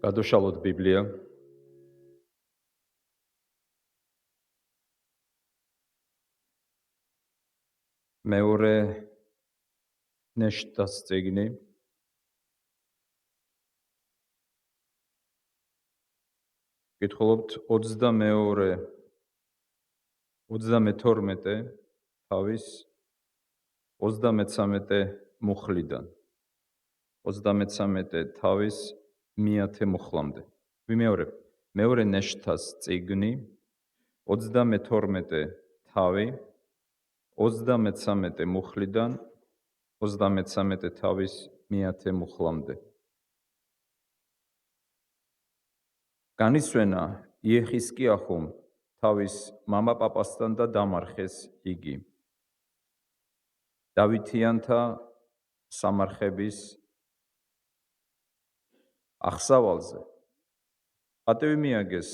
გადავშალოთ ბიბლია. მეორე ნეშტას წიგნი. კითხულობთ 32 თავის 33 მუხლიდან. 33 თავის 100 მუხლამდე. ვიმეორებ. მეორე ნეშტას წიგნი 32 თავი 33 მუხლიდან 33 თავის 100 მუხლამდე. განისვენა იეხისკიახუმ თავის მამაპაპასთან და დამარხეს იგი. დავითიანთა სამარხების აღსავალზე. პატივი მიაგეს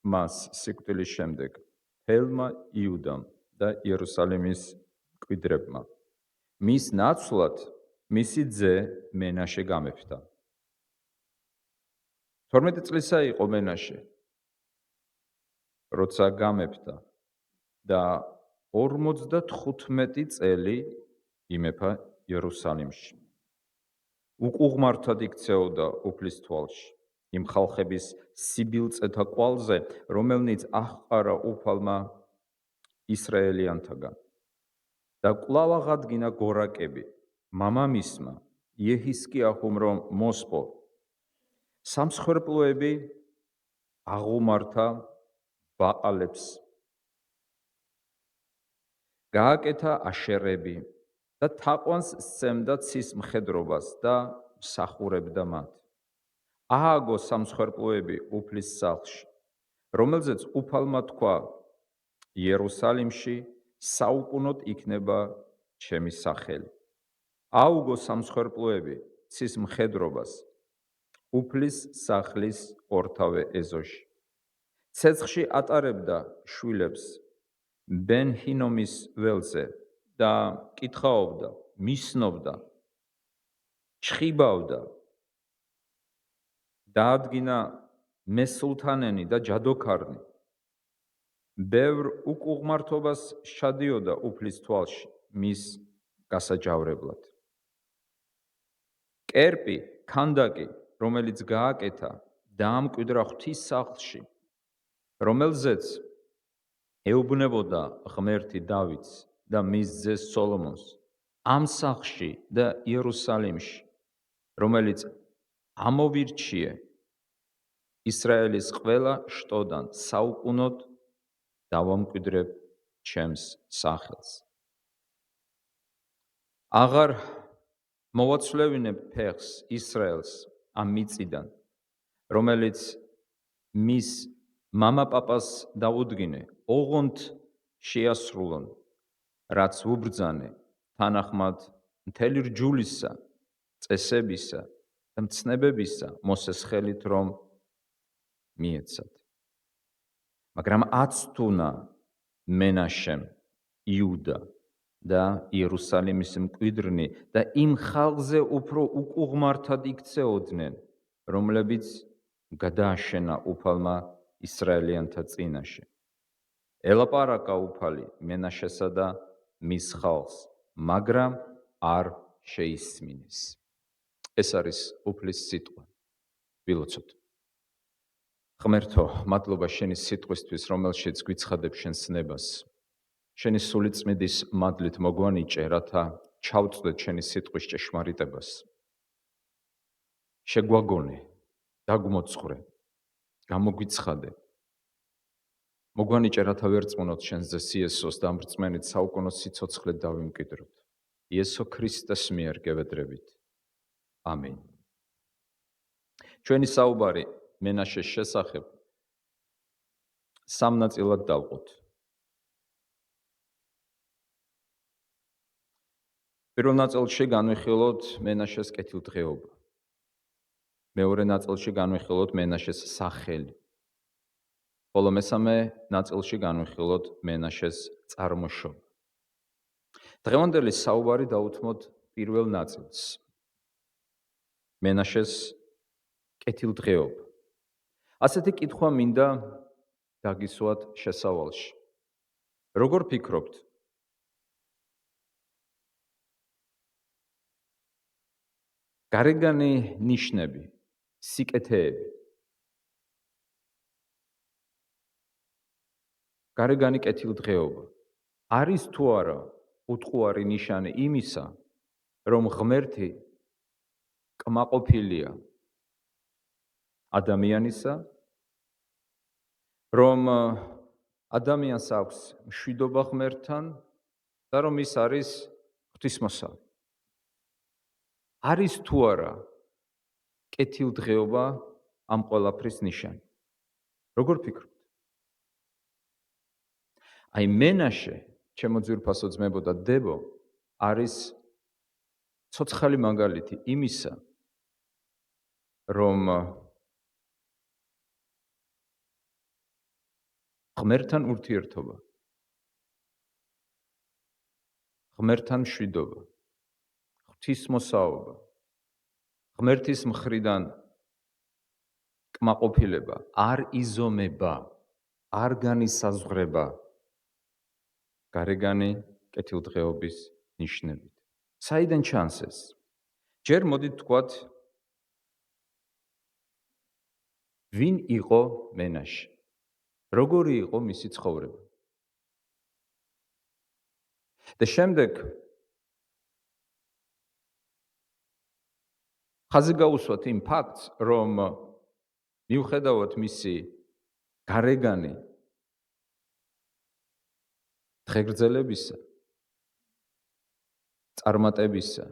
მას სიკვდილის შემდეგ მთელმა იუდამ და იერუსალიმის მკვიდრებმა. მის ნაცვლად მისი ძე მენაშე გამეფდა. 12 წლისა იყო მენაშე, როცა გამეფდა და 55 წელი იმეფა იერუსალიმში. უკუღმართად იქცეოდა უფლის თვალში, იმ ხალხების სიბილწეთა კვალზე, რომელნიც აჰყარა უფალმა ისრაელიანთაგან. და კვლავ აღადგინა გორაკები მამამისმა იეჰისკიახუმ რომ მოსპო. სამსხვერპლოები აღუმართა ბაყალებს. გააკეთა აშერები და თაყვანს სცემდა ცის მხედრობას და მსახურებდა მათ. ააგო სამსხვერპლოები უფლის სახლში, რომელზეც უფალმა თქვა იერუსალიმში საუკუნოდ იქნება ჩემი სახელი. აუგო სამსხვერპლოები ცის მხედრობას უფლის სახლის ორთავე ეზოში. ცეცხლში ატარებდა შვილებს ბენ-ჰინომის ველზე და კითხაობდა, მისნობდა, ჩხიბავდა. დაადგინა მესულთანენი და ჯადოქარნი. ბევრ უკუღმართობას შადიოდა უფლის თვალში მის გასაჯავრებლად. კერპი, ქანდაკი, რომელიც გააკეთა, დაამკვიდრა ღვთის სახლში, რომელზეც ეუბნებოდა ღმერთი დავითს და მის ძეს სოლომონს, ამ სახლში და იერუსალიმში, რომელიც ამოვირჩიე ისრაელის ყველა შტოდან საუკუნოდ დავამკვიდრებ ჩემს სახელს. აღარ მოვაცვლევინებ ფეხს ისრაელს ამ მიწიდან, რომელიც მის მამაპაპას დაუდგინე, ოღონდ შეასრულონ, რაც უბრძანე თანახმად მთელი რჯულისა, წესებისა და მცნებებისა მოსეს ხელით რომ მიეცათ. მაგრამ აცთუნა მენაშემ იუდა და იერუსალიმის მკვიდრნი და იმ ხალხზე უფრო უკუღმართად იქცეოდნენ, რომლებიც გადააშენა უფალმა ისრაელიანთა წინაშე. ელაპარაკა უფალი მენაშესა და მის ხალხს, მაგრამ არ შეისმინეს. ეს არის უფლის სიტყვა. ვილოცოთ. ღმერთო, მადლობა შენი სიტყვისთვის, რომელშიც გვიცხადებ შენს ნებას. შენი სული წმიდის მადლით მოგვანიჭე, რათა ჩავწვდეთ შენი სიტყვის ჭეშმარიტებას. შეგვაგონე, დაგვმოძღვრე, გამოგვიცხადე. მოგვანიჭე, რათა ვერ წმუნოთ შენზე იესოს და ამ რწმენით საუკუნო სიცოცხლე დავიმკვიდროთ. იესო ქრისტეს მიერ გევედრებით. ამინ. ჩვენი საუბარი მენაშეს შესახებ სამ ნაწილად დავყოთ. პირველ ნაწილში განვიხილოთ მენაშეს კეთილდღეობა. მეორე ნაწილში განვიხილოთ მენაშეს სახელი. ხოლო მესამე ნაწილში განვიხილოთ მენაშეს წარმოშობა. დღევანდელი საუბარი დაუთმოთ პირველ ნაწილს. მენაშეს კეთილდღეობა. ასეთი კითხვა მინდა დაგისვათ შესავალში. როგორ ფიქრობთ? გარეგანი ნიშნები, სიკეთეები, გარეგანი კეთილდღეობა არის თუ არა უტყუარი ნიშანი იმისა, რომ ღმერთი კმაყოფილია ადამიანისა, რომ ადამიანს აქვს მშვიდობა ღმერთთან და რომ ის არის ღვთისმოსავი. არის თუ არა კეთილდღეობა ამ ყველაფრის ნიშანი? როგორ ფიქრობთ? აი მენაშე, ჩემო ძვირფასო ძმებო და დებო, არის ცოცხალი მაგალითი იმისა, რომ ღმერთთან ურთიერთობა, ღმერთთან მშვიდობა, ღვთისმოსაობა, ღმერთის მხრიდან კმაყოფილება არ იზომება, არ განისაზღვრება გარეგანი კეთილდღეობის ნიშნებით. საიდან ჩანს ეს? ჯერ მოდით ვთქვათ, ვინ იყო მენაშე? როგორი იყო მისი ცხოვრება? და შემდეგ ხაზი გაუსვათ იმ ფაქტს, რომ მიუხედავად მისი გარეგანი დღეგრძელებისა, წარმატებისა,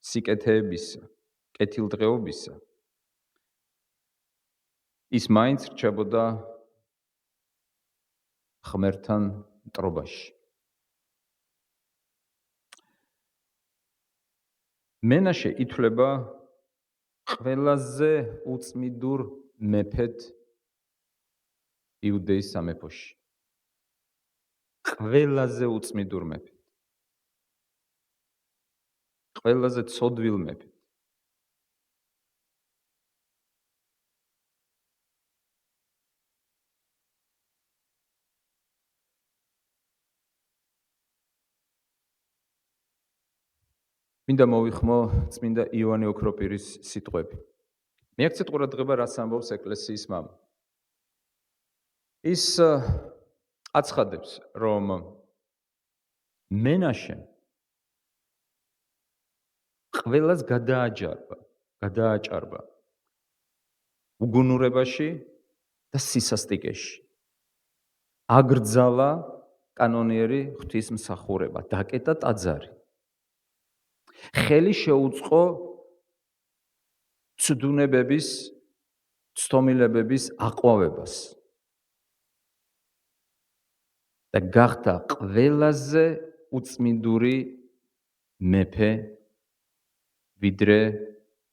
სიკეთეებისა, კეთილდღეობისა, ის მაინც რჩებოდა ღმერთთან მტრობაში. მენაშე ითვლება ყველაზე უწმიდურ მეფედ იუდეის სამეფოში. ყველაზე უწმიდურ მეფედ. ყველაზე ცოდვილ მეფედ. მინდა მოვიხმო წმინდა იოანე ოქროპირის სიტყვები. მიაქცეთ ყურადღება, რას ამბობს ეკლესიის მამა. ის აცხადებს, რომ მენაშემ ყველას გადააჭარბა უგუნურებაში და სისასტიკეში. აგრძალა კანონიერი ღვთისმსახურება, დაკეტა ტაძარი. ხელი შეუწყო ცუდუნებების, ცდომილებების აყვავებას და გახდა ყველაზე უწმიდური მეფე, ვიდრე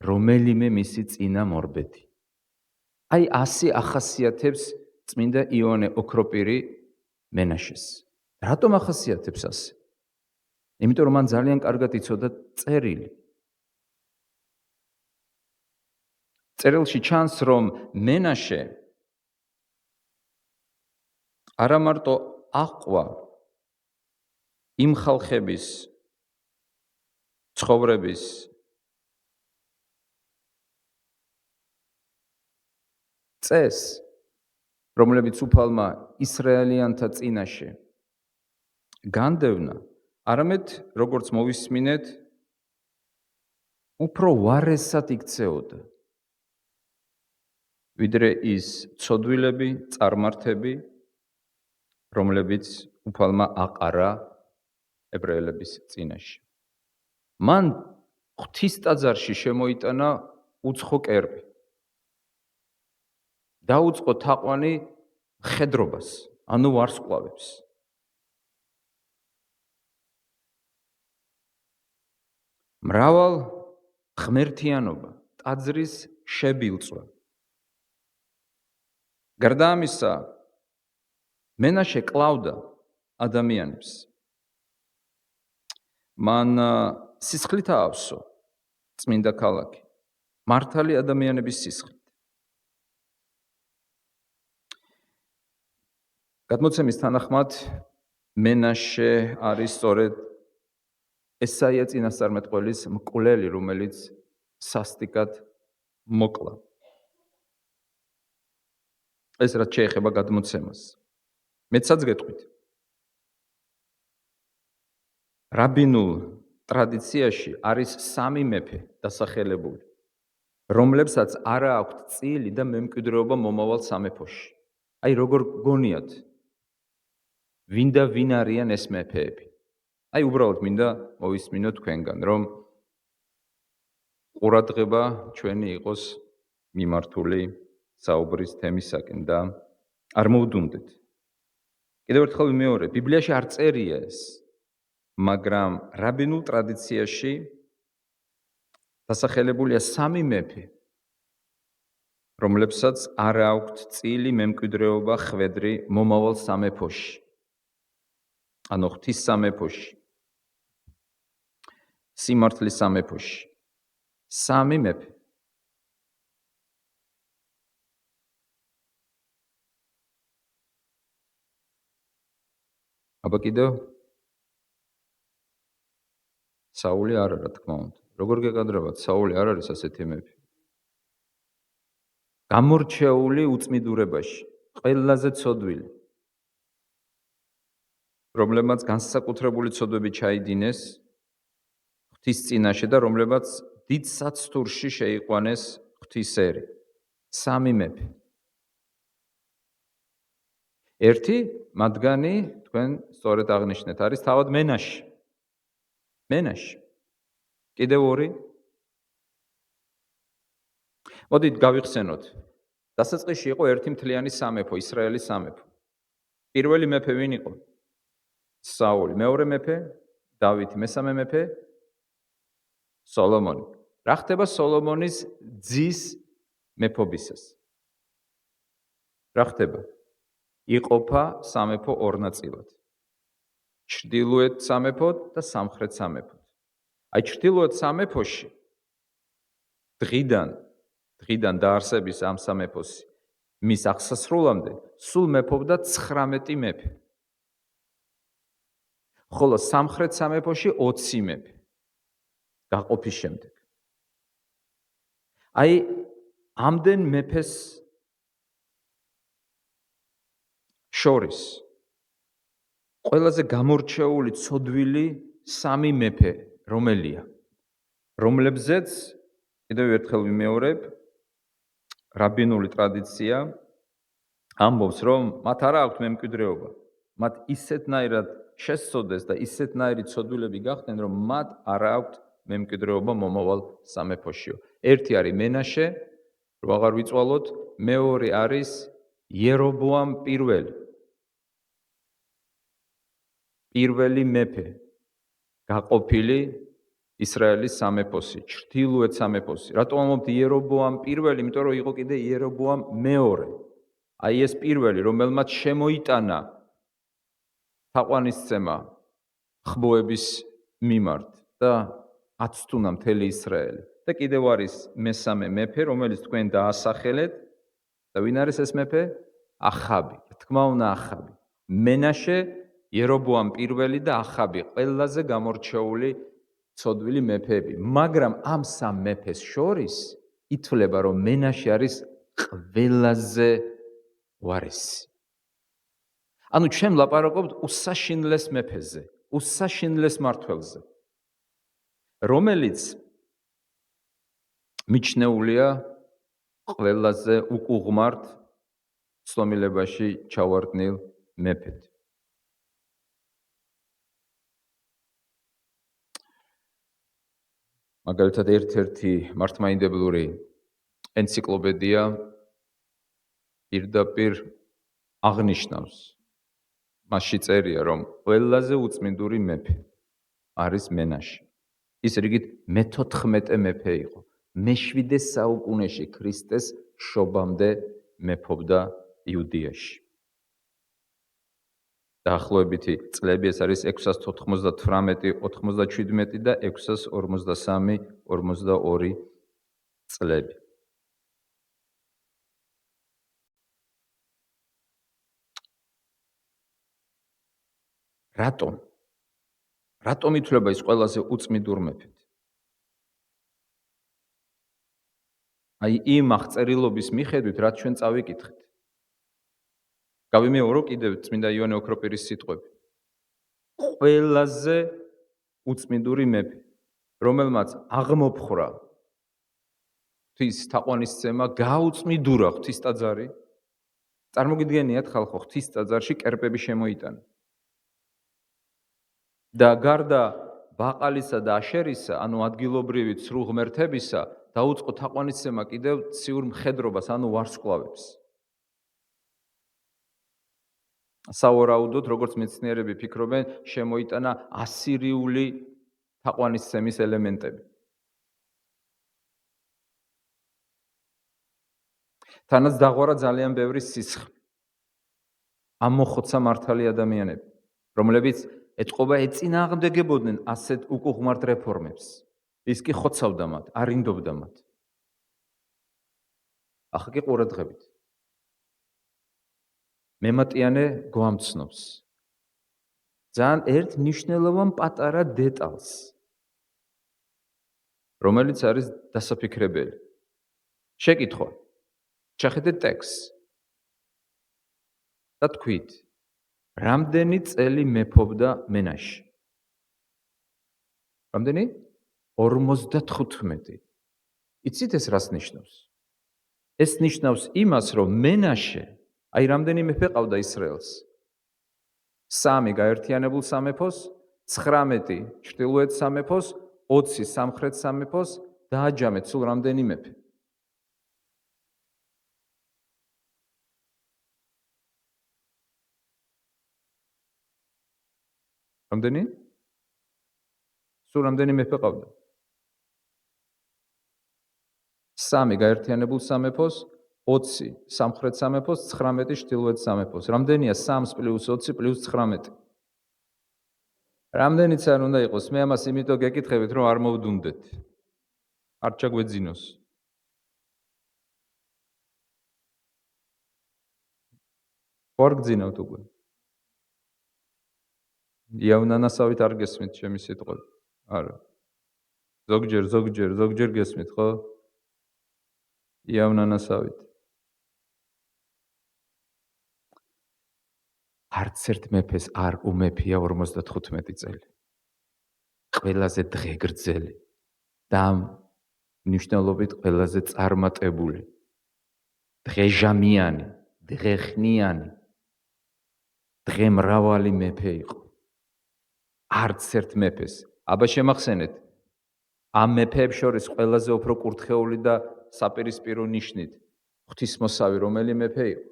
რომელიმე მისი წინამორბედი. აი ასე ახასიათებს წმინდა იოანე ოქროპირი მენაშეს. რატომ ახასიათებს ასე? იმიტომ რომ მან ძალიან კარგად იცოდა წერილი. წერილში ჩანს, რომ მენაშე არა მარტო აყვა იმ ხალხების ცხოვრების წესს, რომლებიც უფალმა ისრაელიანთა წინაშე განდევნა, არამედ როგორც მოვისმინეთ, უფრო ვარესად იქცეოდა, ვიდრე ის ცოდვილები, წარმართები, რომლებიც უფალმა აყარა ებრაელების წინაშე. მან ღვთის ტაძარში შემოიტანა უცხო კერპი. დაუწყო თაყვანი მხედრობას, ანუ ვარსკვლავებს. მრავალ ღმერთიანობა, ტაძრის შებილწვა. გარდა ამისა, მენაშე კლავდა ადამიანებს. მან სისხლით აავსო წმინდა ქალაქი. მართალი ადამიანების სისხლით. გადმოცემის თანახმად მენაშე არის სწორედ ესაია წინასწარმეტყველის მკვლელი, რომელიც სასტიკად მოკლა. ეს რაც შეეხება გადმოცემას. მეცაც გეტყვით. რაბინულ ტრადიციაში არის 3 მეფე დასახელებული, რომლებსაც არა აქვთ წილი და მემკვიდრეობა მომავალ სამეფოში. აი როგორ გონიათ ვინ და ვინ არიან ეს მეფეები. აი უბრალოდ მინდა მოვისმინოთ თქვენგან, რომ ყურადღება ჩვენი იყოს მიმართული საუბრის თემისაკენ და არ მოვდუნდეთ. კიდევ ერთხელ ვიმეორებ, ბიბლიაში არ წერია ეს, მაგრამ რაბინულ ტრადიციაში დასახელებულია 3 მეფე, რომლებსაც არ აქვთ წილი მემკვიდრეობა ხვედრი მომავალ სამეფოში. ანუ ღვთის სამეფოში. სიმართლის სამეფოში. 3 მეფე. აბა კიდევ საული არ არა, თქმა უნდა. როგორ გეკადრებათ, საული არ არის ასეთი მეფე. გამორჩეული უწმიდურებაში, ყველაზე ცოდვილი, რომლებმაც განსაკუთრებული ცოდვები ჩაიდინეს ღვთის წინაშე და რომლებმაც დიდ საცდურში შეიყვანეს ღვთისერი. 3 მეფე. ერთი მათგანი თქვენ სწორედ აღნიშნეთ, არის თავად მენაში. მენაში. კიდევ 2. მოდით გავიხსენოთ. დასაწყისში იყო ერთი მთლიანი სამეფო, ისრაელის სამეფო. პირველი მეფე ვინ იყო? საული. მეორე მეფე დავითი. მესამე მეფე სოლომონი. რა ხდება სოლომონის ძის მეფობისას? რა ხდება? იყოფა სამეფო ორ ნაწილად. ჩრდილოეთ სამეფოდ და სამხრეთ სამეფოდ. აი ჩრდილოეთ სამეფოში დღიდან დაარსების ამ სამეფოს მის აღსასრულამდე სულ მეფობდა 19 მეფე. ხოლო სამხრეთ სამეფოში 20 მეფე. გაყოფის შემდეგ. აი ამდენ მეფეს შორის ყველაზე გამორჩეული ცოდვილი 3 მეფე რომელია? რომლებზეც კიდევ ერთხელ ვიმეორებ, რაბინული ტრადიცია ამბობს, რომ მათ არა აქვთ მემკვიდრეობა. მათ ისეთნაირად შესწოდეს და ისეთნაირი ცოდვილები გახდნენ, რომ მათ არა აქვთ მემკვიდრეობა მომავალ სამეფოშიო. ერთი არის მენაშე, რომ აღარ ვიწვალოთ, მეორე არის იერობოამ პირველი. პირველი მეფე გაყოფილი ისრაელის სამეფოსი, ჩრდილოეთ სამეფოსი. რატომ ამბობთ იერობოამ პირველი? იმიტომ რომ იყო კიდე იერობოამ მეორე. აი ეს პირველი, რომელმაც შემოიტანა თაყვანისცემა ხბოების მიმართ და აცთუნა მთელი ისრაელი. და კიდევ არის მესამე მეფე, რომელიც თქვენ დაასახელეთ. და ვინ არის ეს მეფე? ახაბი. თქმა უნდა ახაბი. მენაშე, იერობოამ პირველი და ახაბი ყველაზე გამორჩეული ცოდვილი მეფეები. მაგრამ ამ 3 მეფეს შორის ითვლება, რომ მენაშე არის ყველაზე ვარისი. ანუ ჩვენ ლაპარაკობთ უსაშინლეს მეფეზე, უსაშინლეს მმართველზე, რომელიც მიჩნეულია ყველაზე უკუღმართ ცნობილებაში ჩავარდნილ მეფედ. მაგალითად ერთ-ერთი მართლმაინდებლური ენციკლოპედია პირდაპირ აღნიშნავს, მასში წერია, რომ ყველაზე უწმინდური მეფე არის მენაში. ის რიგით მე-14 მეფე იყო. მე-7 საუკუნეში ქრისტეს შობამდე მეფობდა იუდეაში. დაახლოებითი წლები ეს არის 698, 97 და 643, 42 წლები. რატომ? რატომ ითვლება ის ყველაზე უწმიდურ მეფედ? აი იმ აღწერილობის მიხედვით, რაც ჩვენ წავიკითხეთ. გავიმეორო კიდევ წმინდა იოანე ოქროპირის სიტყვები. ყველაზე უწმიდური მეფე, რომელმაც აღმოფხრა ღვთის თაყვანისცემა, გაუწმიდურა ღვთის ტაძარი. წარმოგიდგენიათ ხალხო, ღვთის ტაძარში კერპები შემოიტანა. და გარდა ბაყალისა და აშერისა, ანუ ადგილობრივი ცრუ ღმერთებისა, დაუწყო თაყვანისცემა კიდევ ციურ მხედრობას, ანუ ვარსკვლავებს. სავარაუდოდ, როგორც მეცნიერები ფიქრობენ, შემოიტანა ასირიული თაყვანისცემის ელემენტები. თანაც დაღვარა ძალიან ბევრი სისხლი. ამოხოცა მართალი ადამიანები, რომლებიც ეწინააღმდეგებოდნენ ასეთ უკუღმართ რეფორმებს. ის კი ხოცავდა მათ, არინდობდა მათ. ახლა კი ყურადღებით. მემატიანე გვამცნობს ძალიან ერთ მნიშვნელოვან პატარა დეტალს, რომელიც არის დასაფიქრებელი. შეკითხვა. შეხედეთ ტექსტს. და თქვით, რამდენი წელი მეფობდა მენაში? რამდენი? 55. იცით ეს რას ნიშნავს? ეს ნიშნავს იმას, რომ მენაშე, აი რამდენი მეფე ყავდა ისრაელს? 3 გაერთიანებულ სამეფოს, 19 ჩრდილოეთ სამეფოს, 20 სამხრეთ სამეფოს და აჯამეთ სულ რამდენი მეფე? რამდენი? სულ რამდენი მეფე ყავდა? 3 გაერთიანებულ სამეფოს, 20 სამხრეთ სამეფოს, 19 ჩრდილოეთ სამეფოს. რამდენია 3 + 20 + 19? რამდენიც არ უნდა იყოს, მე ამას იმიტომ გეკითხებით, რომ არ მოვდუნდეთ. არ ჩაგვეძინოს. ვარ გძინავთ უკვე. იავნანასავით არ გესმით ჩემი სიტყვები. არა. ზოგჯერ გესმით, ხო? იავნანასავით. არც ერთ მეფეს არ უმეფია 55 წელი. ყველაზე დღე გრძელი და მნიშვნელობით ყველაზე წარმატებული. დღეჟამიანი, დღეხნიანი, დღემრავალი მეფე იყო. არც ერთ მეფეს. აბა შემახსენეთ, ამ მეფეებს შორის ყველაზე უფრო კურთხეული და საპირისპირო ნიშნით ღვთისმოსავი რომელი მეფე იყო?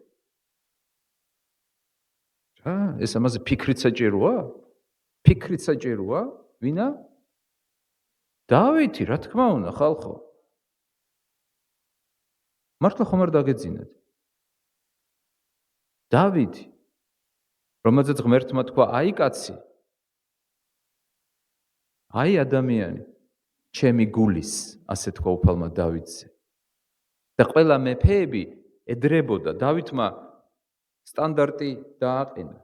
ეს ამაზე ფიქრით საჭიროა? ფიქრით საჭიროა? ვინა? დავითი, რა თქმა უნდა, ხალხო. მართლა ხომ არ დაგეძინათ? დავითი, რომელზეც ღმერთმა თქვა, აი კაცი, აი ადამიანი, ჩემი გულის, ასე თქვა უფალმა დავითზე. და ყველა მეფეები ედრებოდა, დავითმა სტანდარტი დააყენა.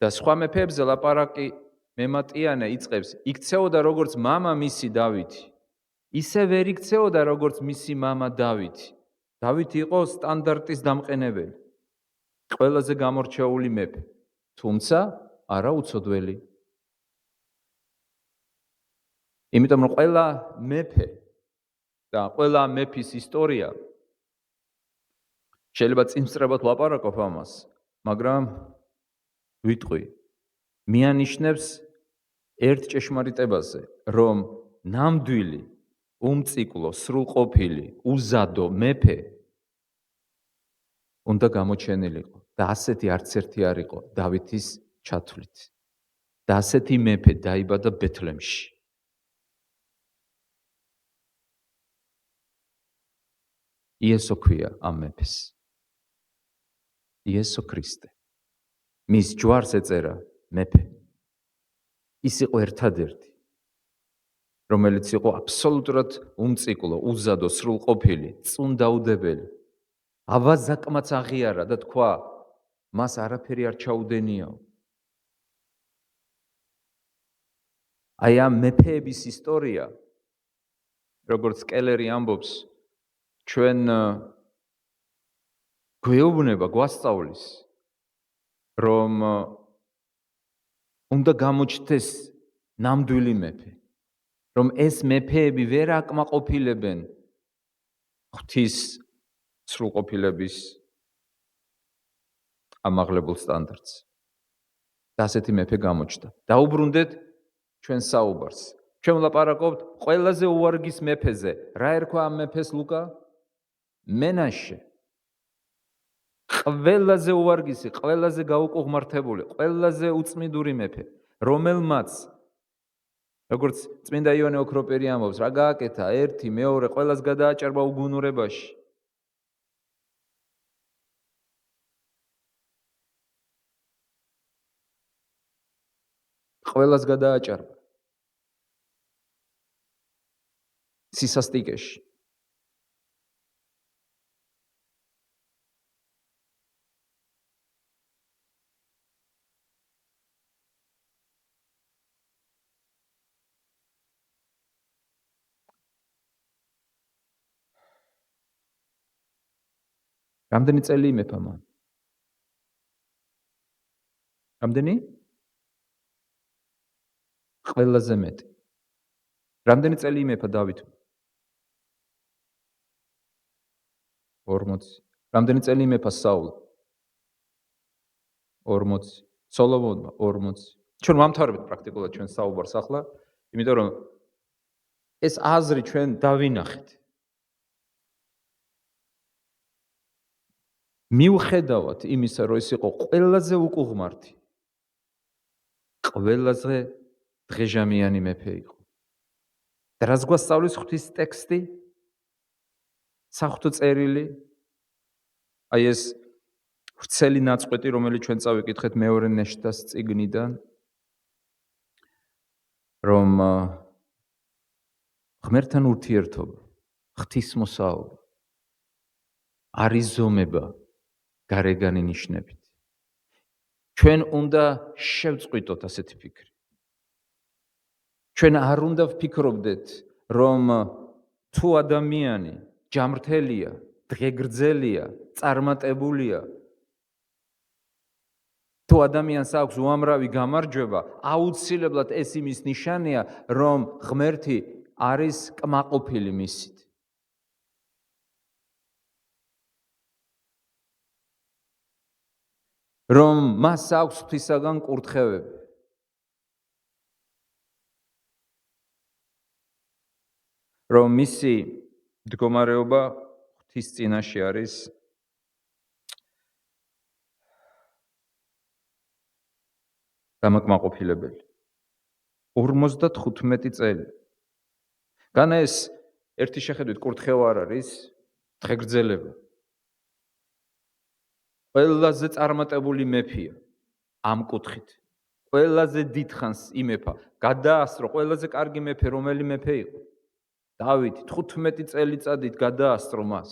და სხვა მეფეებზე ლაპარაკი მემატიანე იწყებს, იქცეოდა როგორც მამა მისი დავითი. ისე ვერ იქცეოდა როგორც მისი მამა დავითი. დავითი იყო სტანდარტის დამყენებელი. ყველაზე გამორჩეული მეფე, თუმცა არა უცოდველი. იმიტომ რომ ყველა მეფე და ყველა მეფის ისტორია შეიძლება წინსწრებად ლაპარაკობ ამას, მაგრამ ვიტყვი, მიანიშნებს ერთ ჭეშმარიტებაზე, რომ ნამდვილი, უმციკლო, სრულყოფილი, უზადო მეფე უნდა გამოჩენილიყო და ასეთი არც ერთი არ იყო დავითის ჩათვლით. და ასეთი მეფე დაიბადა ბეთლემში. იესო ქვია ამ მეფეს. იესო ქრისტე. მის ჯვარს ეწერა მეფე. ის იყო ერთადერთი. რომელიც იყო აბსოლუტურად უმწიკლო, უზადო, სრულყოფილი, წუნდაუდებელი. ავაზაკმაც აღიარა და თქვა, მას არაფერი არ ჩაუდენიაო. აი ამ მეფეების ისტორია, როგორც კელერი ამბობს, ჩვენ გვეუბნება, გვასწავლის, რომ უნდა გამოჩნდეს ნამდვილი მეფე, რომ ეს მეფეები ვერ აკმაყოფილებენ ღვთის სრულყოფილების ამაღლებულ სტანდარტს. და ასეთი მეფე გამოჩნდა. დაუბრუნდეთ ჩვენ საუბარს. ჩვენ ვლაპარაკობთ ყველაზე უვარგის მეფეზე. რა ერქვა ამ მეფეს ლუკა? მენაშე. ყველაზე უვარგისი, ყველაზე გაუკუღმართებული, ყველაზე უწმიდური მეფე, რომელმაც როგორც წმინდა იონე ოქროპერი ამბობს, რა გააკეთა? ერთი, მეორე, ყველას გადააჭარბა უგუნურებაში. ყველას გადააჭარბა. სისასტიკეში. რამდენი წელი იმეფა მან? რამდენი? ყველაზე მეტი. რამდენი წელი იმეფა დავითმა? 40. რამდენი წელი იმეფა საული? 40. სოლომონმა 40. ჩვენ ვამთავრებთ პრაქტიკულად ჩვენ საუბარს ახლა, იმიტომ რომ ეს აზრი ჩვენ დავინახეთ. მიუხედავად იმისა, რომ ეს იყო ყველაზე უკუღმართი, ყველაზე დღეჟამიანი მეფე იყო. და რას გვასწავლის ღვთის ტექსტი? საღვთო წერილი, აი ეს ვრცელი ნაწყვეტი, რომელიც ჩვენ წავიკითხეთ მეორე ნეშტას წიგნიდან, რომ ღმერთთან ურთიერთობა, ღვთისმოსაობა, არიზომება გარეგანი ნიშნებით. ჩვენ უნდა შევწყვიტოთ ასეთი ფიქრი. ჩვენ არ უნდა ვფიქრობდეთ, რომ თუ ადამიანი ჯამრთელია, დღეგრძელია, წარმატებულია, თუ ადამიანს აქვს უამრავი გამარჯვება, აუცილებლად ეს იმის ნიშანია, რომ ღმერთი არის კმაყოფილი მისით. რომ მას აქვს ღვთისაგან კურთხევები. რომ მისი მდგომარეობა ღვთის წინაშე არის დამაკმაყოფილებელი. 55 წელი. განა ეს ერთი შეხედვით კურთხევა არ არის, დღეგრძელება. ყველაზე წარმატებული მეფეა ამ კუთხით. ყველაზე დიდხანს იმეფა. გადაასწრო ყველაზე კარგი მეფე რომელი მეფე იყო? დავითი 15 წელიწადით გადაასწრო მას.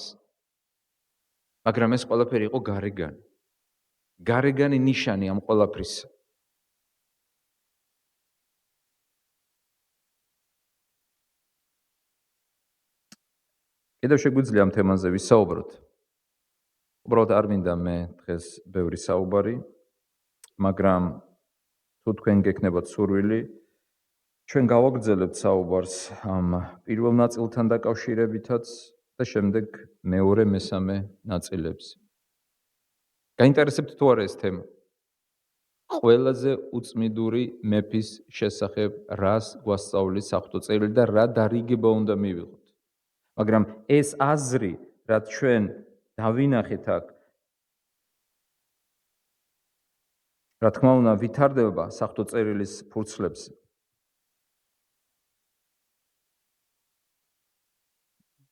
მაგრამ ეს ყველაფერი იყო გარეგანი. გარეგანი ნიშანი ამ ყველაფრისა. კიდევ შეგვიძლია ამ თემაზე ვისაუბროთ. უბრალოდ არ მინდა მე დღეს ბევრი საუბარი, მაგრამ თუ თქვენ გექნებათ სურვილი, ჩვენ გავაგრძელებთ საუბარს ამ პირველ ნაწილთან დაკავშირებითაც და შემდეგ მეორე, მესამე ნაწილებს. გაინტერესებთ თუ არა ეს თემა? ყველაზე უწმიდური მეფის შესახებ რას გვასწავლის საღვთო წერილი და რა დარიგება უნდა მივიღოთ. მაგრამ ეს აზრი, რაც ჩვენ დავინახეთ აქ, რა თქმა უნდა, ვითარდება საღვთო წერილის ფურცლებზე.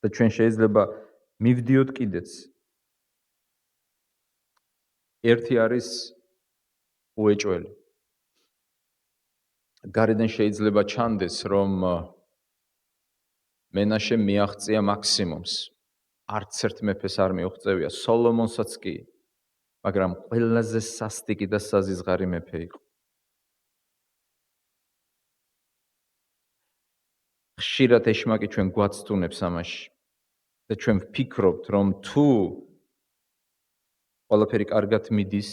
და ჩვენ შეიძლება მივდიოთ კიდეც. ერთი არის უეჭველი. გარედან შეიძლება ჩანდეს, რომ მენაშე მიაღწია მაქსიმუმს. არც ერთ მეფეს არ მიუღწევია, სოლომონსაც კი, მაგრამ ყველაზე სასტიკი და საზიზღარი მეფე იყო. ხშირად ეშმაკი ჩვენ გვაცდუნებს ამაში და ჩვენ ვფიქრობთ, რომ თუ ყველაფერი კარგად მიდის,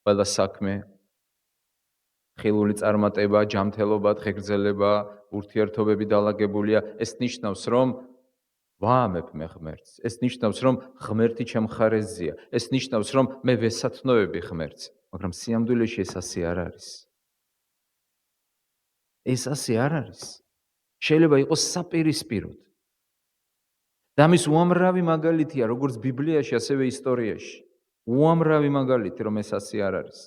ყველა საქმე, ხილული წარმატება, ჯანმრთელობა, დღეგრძელება, ურთიერთობები დალაგებულია, ეს ნიშნავს, რომ ვაამებ მე ღმერთს. ეს ნიშნავს, რომ ღმერთი ჩემ მხარეზეა. ეს ნიშნავს, რომ მე ვესათნოები ღმერთს, მაგრამ სიამდვილეში ეს ასე არ არის. ეს ასე არ არის. შეიძლება იყოს საპირისპიროდ. და ამის უამრავი მაგალითია, როგორც ბიბლიაში, ასევე ისტორიაში. უამრავი მაგალითი, რომ ეს ასე არ არის.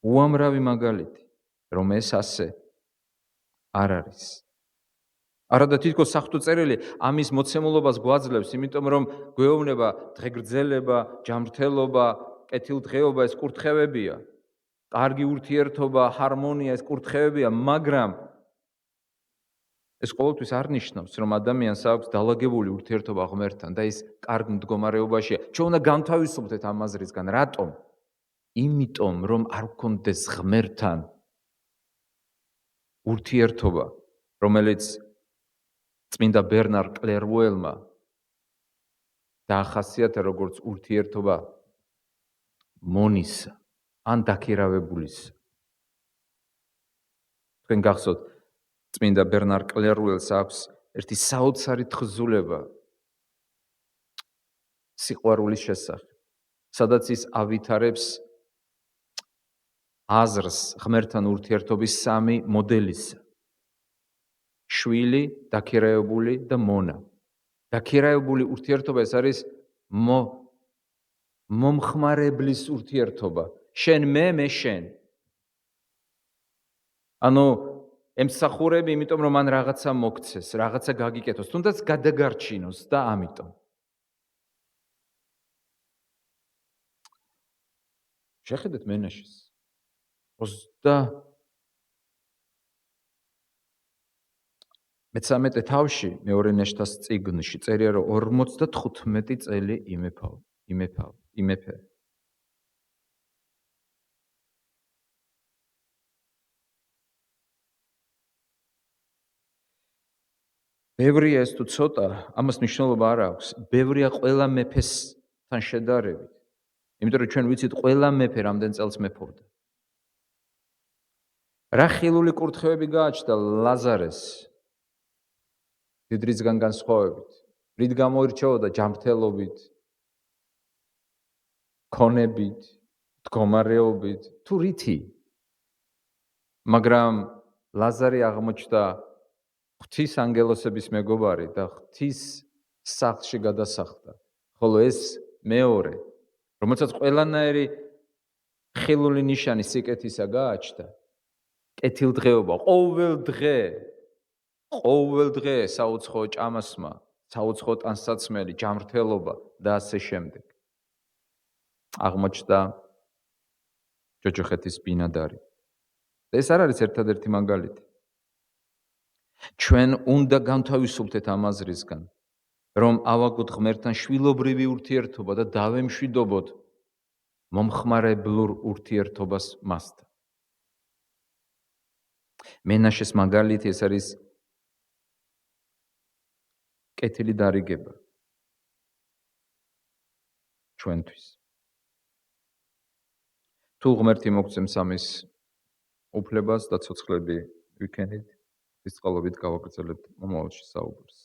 უამრავი მაგალითი, რომ ეს ასე არ არის. არადა თითქოს საღვთო-წერილი ამის მოცემულობას გვაძლევს, იმიტომ რომ გვეუბნება დღეგრძელება, ჯანმრთელობა, კეთილდღეობა ეს კურთხევებია. კარგი ურთიერთობა, ჰარმონია ეს კურთხევებია, მაგრამ ეს ყოველთვის არ ნიშნავს, რომ ადამიანს აქვს დალაგებული ურთიერთობა ღმერთთან და ის კარგ მდგომარეობაშია. ჩვენ უნდა განთავისუფლდეთ ამ აზრისგან. რატომ? იმიტომ, რომ არ გქონდეს ღმერთთან ურთიერთობა, რომელიც წმინდა ბერნარ კლერუელმა დაახასიათა როგორც ურთიერთობა მონისა ან დაქირავებულისა. თქვენ გახსოვთ, წმინდა ბერნარ კლერუელს აქვს ერთი საოცარი თხზულება სიყვარულის შესახებ, სადაც ის ავითარებს აზრს ღმერთთან ურთიერთობის სამი მოდელისა. შვილი, დაქირავებული და მონა. დაქირავებული ურთიერთობა ეს არის მომხმარებლის ურთიერთობა. შენ მე შენ. ანუ ემსახურები, იმიტომ რომ მან რაღაცა მოგცეს, რაღაცა გაგიკეთოს, თუნდაც გადაგარჩინოს და ამიტომ. შეხედეთ მენაშეს. 33 თავში მეორე ნეშტას წიგნში წერია, რომ 55 წელი იმეფა. ბევრია ეს თუ ცოტა, ამას მნიშვნელობა არ აქვს. ბევრია ყველა მეფესთან შედარებით. იმიტომ რომ ჩვენ ვიცით ყველა მეფე რამდენ წელს მეფობდა. რა ხილული კურთხევები გააჩნდა ლაზარეს დიდრისგან განსხვავებით. რით გამოირჩეოდა ჯანმრთელობით, ქონებით, მდგომარეობით, თუ რითი. მაგრამ ლაზარი აღმოჩნდა ღვთის ანგელოსების მეგობარი და ღვთის სახლში გადასახლდა. ხოლო ეს მეორე, რომელსაც ყველანაირი ხილული ნიშანი სიკეთისა გააჩნდა, კეთილდღეობა, ყოველ დღე საუცხო ჭამასმა, საუცხო ტანსაცმელი, ჯანმრთელობა და ასე შემდეგ. აღმოჩნდა ჯოჯოხეთის ბინადარი. ეს არ არის ერთადერთი მაგალითი. ჩვენ უნდა განთავისუფლდეთ ამ აზრისგან, რომ ავაგოთ ღმერთთან შვილობრივი ურთიერთობა და დავემშვიდობოთ მომხმარებლურ ურთიერთობას მასთან. მენაშეს მაგალითი ეს არის კეთილი დარიგება ჩვენთვის. თუ ღმერთი მოგცემს ამის უფლებას და ცოცხლები ვიქენით, ის წყალობით გავაგრძელებთ მომავალში საუბარს.